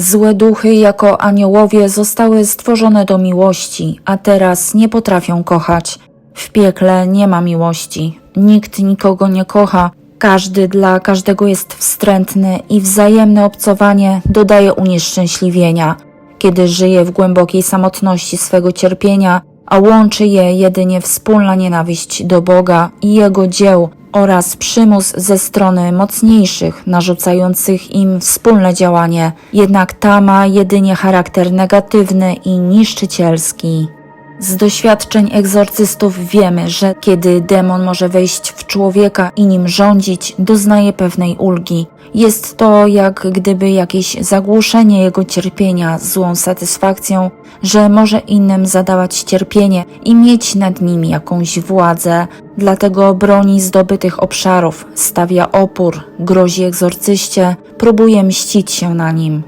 Złe duchy jako aniołowie zostały stworzone do miłości, a teraz nie potrafią kochać. W piekle nie ma miłości. Nikt nikogo nie kocha. Każdy dla każdego jest wstrętny i wzajemne obcowanie dodaje unieszczęśliwienia. Kiedy żyje w głębokiej samotności swego cierpienia, a łączy je jedynie wspólna nienawiść do Boga i Jego dzieł oraz przymus ze strony mocniejszych, narzucających im wspólne działanie, jednak ta ma jedynie charakter negatywny i niszczycielski. Z doświadczeń egzorcystów wiemy, że kiedy demon może wejść w człowieka i nim rządzić, doznaje pewnej ulgi. Jest to jak gdyby jakieś zagłuszenie jego cierpienia złą satysfakcją, że może innym zadawać cierpienie i mieć nad nimi jakąś władzę. Dlatego broni zdobytych obszarów, stawia opór, grozi egzorcyście, próbuje mścić się na nim.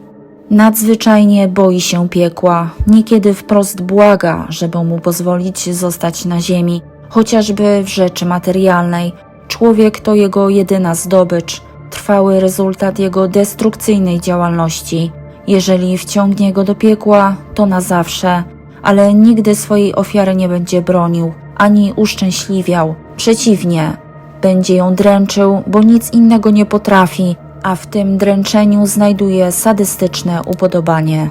Nadzwyczajnie boi się piekła, niekiedy wprost błaga, żeby mu pozwolić zostać na ziemi, chociażby w rzeczy materialnej. Człowiek to jego jedyna zdobycz, trwały rezultat jego destrukcyjnej działalności. Jeżeli wciągnie go do piekła, to na zawsze, ale nigdy swojej ofiary nie będzie bronił, ani uszczęśliwiał. Przeciwnie, będzie ją dręczył, bo nic innego nie potrafi, a w tym dręczeniu znajduje sadystyczne upodobanie.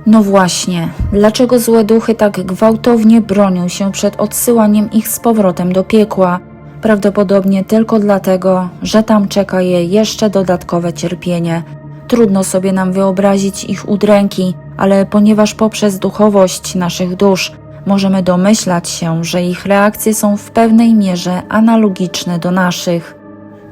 No właśnie, dlaczego złe duchy tak gwałtownie bronią się przed odsyłaniem ich z powrotem do piekła? Prawdopodobnie tylko dlatego, że tam czeka je jeszcze dodatkowe cierpienie. Trudno sobie nam wyobrazić ich udręki, ale ponieważ poprzez duchowość naszych dusz możemy domyślać się, że ich reakcje są w pewnej mierze analogiczne do naszych.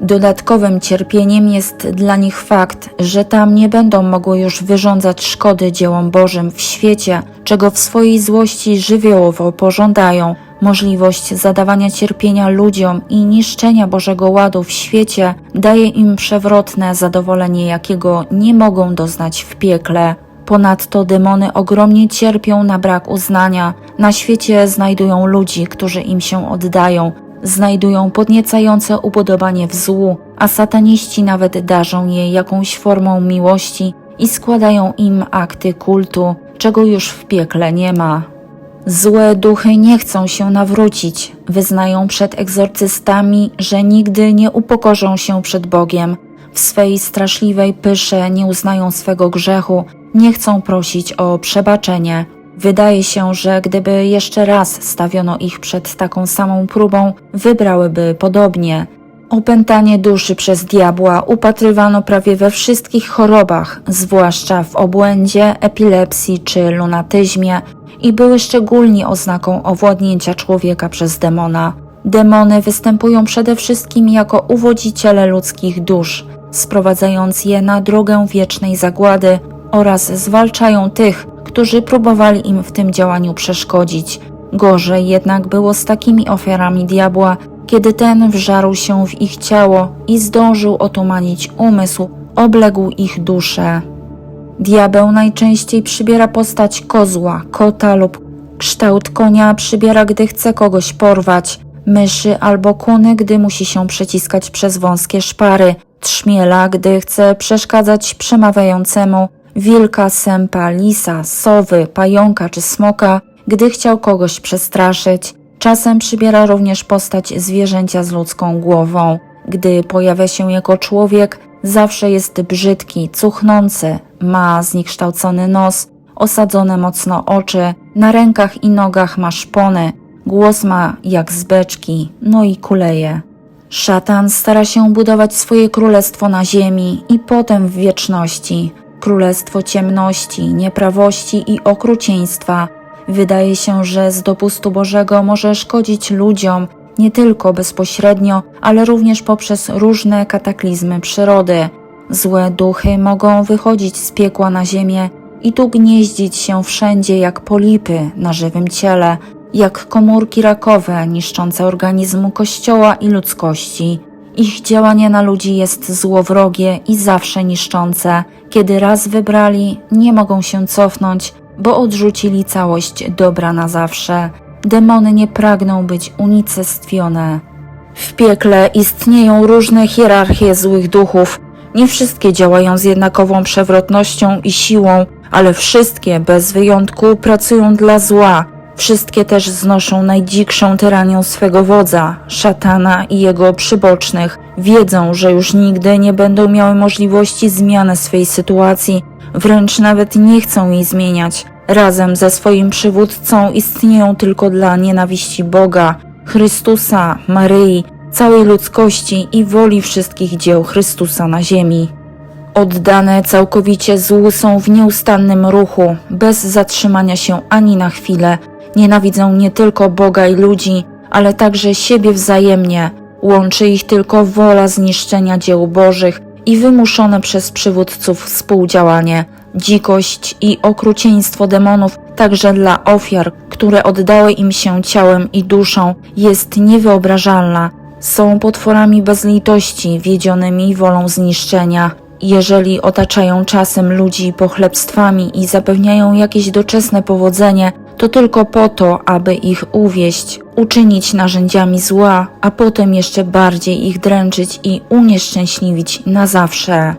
Dodatkowym cierpieniem jest dla nich fakt, że tam nie będą mogły już wyrządzać szkody dziełom Bożym w świecie, czego w swojej złości żywiołowo pożądają. Możliwość zadawania cierpienia ludziom i niszczenia Bożego ładu w świecie daje im przewrotne zadowolenie, jakiego nie mogą doznać w piekle. Ponadto demony ogromnie cierpią na brak uznania. Na świecie znajdują ludzi, którzy im się oddają. Znajdują podniecające upodobanie w złu, a sataniści nawet darzą je jakąś formą miłości i składają im akty kultu, czego już w piekle nie ma. Złe duchy nie chcą się nawrócić, wyznają przed egzorcystami, że nigdy nie upokorzą się przed Bogiem. W swej straszliwej pysze nie uznają swego grzechu, nie chcą prosić o przebaczenie. Wydaje się, że gdyby jeszcze raz stawiono ich przed taką samą próbą, wybrałyby podobnie. Opętanie duszy przez diabła upatrywano prawie we wszystkich chorobach, zwłaszcza w obłędzie, epilepsji czy lunatyzmie i były szczególnie oznaką owładnięcia człowieka przez demona. Demony występują przede wszystkim jako uwodziciele ludzkich dusz, sprowadzając je na drogę wiecznej zagłady oraz zwalczają tych, którzy próbowali im w tym działaniu przeszkodzić. Gorzej jednak było z takimi ofiarami diabła, kiedy ten wżarł się w ich ciało i zdążył otumanić umysł, obległ ich duszę. Diabeł najczęściej przybiera postać kozła, kota lub kształt konia przybiera, gdy chce kogoś porwać, myszy albo kuny, gdy musi się przeciskać przez wąskie szpary, trzmiela, gdy chce przeszkadzać przemawiającemu, wilka, sępa, lisa, sowy, pająka czy smoka, gdy chciał kogoś przestraszyć. Czasem przybiera również postać zwierzęcia z ludzką głową. Gdy pojawia się jako człowiek, zawsze jest brzydki, cuchnący, ma zniekształcony nos, osadzone mocno oczy, na rękach i nogach ma szpony, głos ma jak z beczki, no i kuleje. Szatan stara się budować swoje królestwo na ziemi i potem w wieczności. Królestwo ciemności, nieprawości i okrucieństwa. Wydaje się, że z dopustu Bożego może szkodzić ludziom nie tylko bezpośrednio, ale również poprzez różne kataklizmy przyrody. Złe duchy mogą wychodzić z piekła na ziemię i tu gnieździć się wszędzie jak polipy na żywym ciele, jak komórki rakowe niszczące organizm Kościoła i ludzkości. Ich działanie na ludzi jest złowrogie i zawsze niszczące. Kiedy raz wybrali, nie mogą się cofnąć, bo odrzucili całość dobra na zawsze. Demony nie pragną być unicestwione. W piekle istnieją różne hierarchie złych duchów. Nie wszystkie działają z jednakową przewrotnością i siłą, ale wszystkie bez wyjątku pracują dla zła. Wszystkie też znoszą najdzikszą tyranię swego wodza, szatana i jego przybocznych. Wiedzą, że już nigdy nie będą miały możliwości zmiany swej sytuacji, wręcz nawet nie chcą jej zmieniać. Razem ze swoim przywódcą istnieją tylko dla nienawiści Boga, Chrystusa, Maryi, całej ludzkości i woli wszystkich dzieł Chrystusa na ziemi. Oddane całkowicie złu są w nieustannym ruchu, bez zatrzymania się ani na chwilę. Nienawidzą nie tylko Boga i ludzi, ale także siebie wzajemnie. Łączy ich tylko wola zniszczenia dzieł Bożych i wymuszone przez przywódców współdziałanie. Dzikość i okrucieństwo demonów, także dla ofiar, które oddały im się ciałem i duszą, jest niewyobrażalna. Są potworami bez litości, wiedzionymi wolą zniszczenia. Jeżeli otaczają czasem ludzi pochlebstwami i zapewniają jakieś doczesne powodzenie, to tylko po to, aby ich uwieść, uczynić narzędziami zła, a potem jeszcze bardziej ich dręczyć i unieszczęśliwić na zawsze.